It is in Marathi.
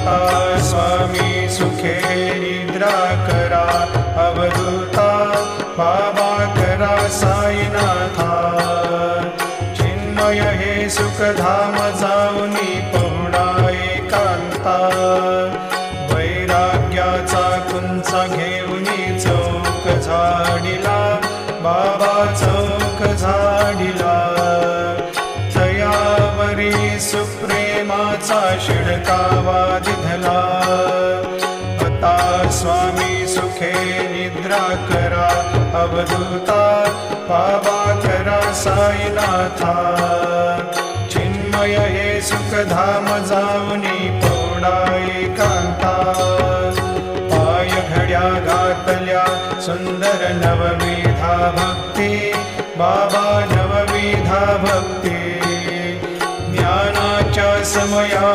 आता स्वामी सुखे निद्रा करा अवधूता बाबा करा साईनाथा चिन्मय हे सुखधाम जाऊनी पहुडा एकांता वैराग्याचा कुंचा घेऊनी चौक झाडिला बाबा चौक झाडिला तयावरी सुप्रेमाचा शिडकावा दिधला आता स्वामी सुखे निद्रा करा अवधूता बाबा करा साईनाथा चिन्मय हे सुखधाम जाऊनी पौडा एकांता पाय घड्या घातल्या सुंदर नवविधा भक्ती बाबा नवविधा भक्ती ज्ञानाच्या समया